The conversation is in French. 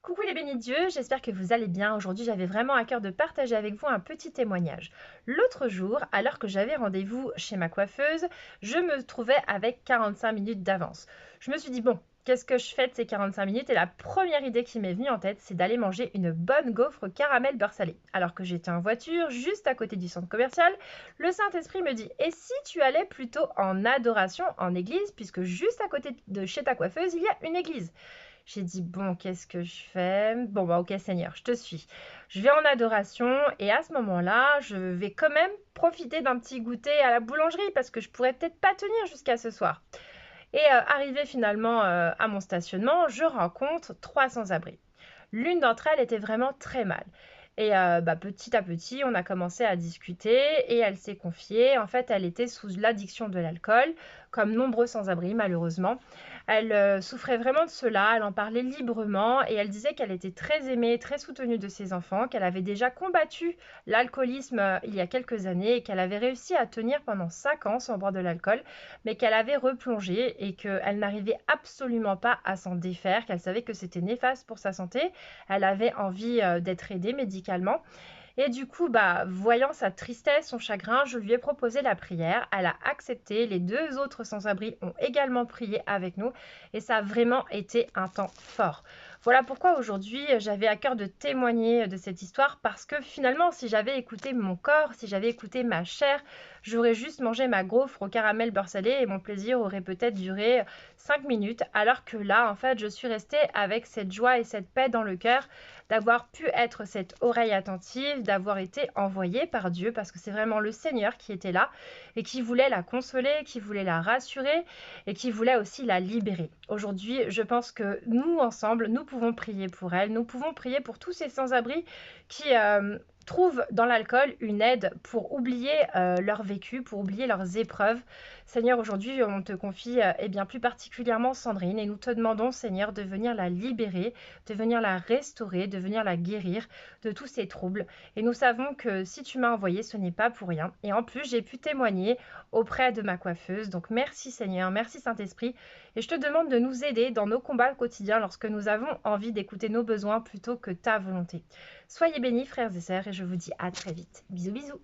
Coucou les bénis de Dieu, j'espère que vous allez bien. Aujourd'hui, j'avais vraiment à cœur de partager avec vous un petit témoignage. L'autre jour, alors que j'avais rendez-vous chez ma coiffeuse, je me trouvais avec 45 minutes d'avance. Je me suis dit, bon, qu'est-ce que je fais de ces 45 minutes? Et la première idée qui m'est venue en tête, c'est d'aller manger une bonne gaufre caramel beurre salé. Alors que j'étais en voiture, juste à côté du centre commercial, le Saint-Esprit me dit, et si tu allais plutôt en adoration en église, puisque juste à côté de chez ta coiffeuse, il y a une église. J'ai dit, bon, qu'est-ce que je fais? Bon, bah ok Seigneur, je te suis. Je vais en adoration et à ce moment-là, je vais quand même profiter d'un petit goûter à la boulangerie parce que je pourrais peut-être pas tenir jusqu'à ce soir. Et arrivé finalement à mon stationnement, je rencontre 300 abris. L'une d'entre elles était vraiment très mal. Et petit à petit, on a commencé à discuter et elle s'est confiée. En fait, elle était sous l'addiction de l'alcool, comme nombreux sans-abri malheureusement. Elle souffrait vraiment de cela, elle en parlait librement et elle disait qu'elle était très aimée, très soutenue de ses enfants, qu'elle avait déjà combattu l'alcoolisme il y a quelques années et qu'elle avait réussi à tenir pendant 5 ans sans boire de l'alcool, mais qu'elle avait replongé et qu'elle n'arrivait absolument pas à s'en défaire, qu'elle savait que c'était néfaste pour sa santé. Elle avait envie d'être aidée médicalement. Et du coup, voyant sa tristesse, son chagrin, je lui ai proposé la prière. Elle a accepté. Les deux autres sans-abri ont également prié avec nous. Et ça a vraiment été un temps fort. Voilà pourquoi aujourd'hui, j'avais à cœur de témoigner de cette histoire. Parce que finalement, si j'avais écouté mon corps, si j'avais écouté ma chair, j'aurais juste mangé ma gaufre au caramel beurre salé et mon plaisir aurait peut-être duré 5 minutes. Alors que là, en fait, je suis restée avec cette joie et cette paix dans le cœur d'avoir pu être cette oreille attentive, d'avoir été envoyée par Dieu, parce que c'est vraiment le Seigneur qui était là et qui voulait la consoler, qui voulait la rassurer et qui voulait aussi la libérer. Aujourd'hui, je pense que nous, ensemble, nous pouvons prier pour elle, nous pouvons prier pour tous ces sans-abri qui trouvent dans l'alcool une aide pour oublier leur vécu, pour oublier leurs épreuves. Seigneur, aujourd'hui, on te confie et bien plus particulièrement Sandrine et nous te demandons, Seigneur, de venir la libérer, de venir la restaurer, de venir la guérir de tous ces troubles. Et nous savons que si tu m'as envoyé, ce n'est pas pour rien. Et en plus, j'ai pu témoigner auprès de ma coiffeuse. Donc merci Seigneur, merci Saint-Esprit. Et je te demande de nous aider dans nos combats quotidiens lorsque nous avons envie d'écouter nos besoins plutôt que ta volonté. Soyez bénis frères et sœurs et je vous dis à très vite. Bisous bisous.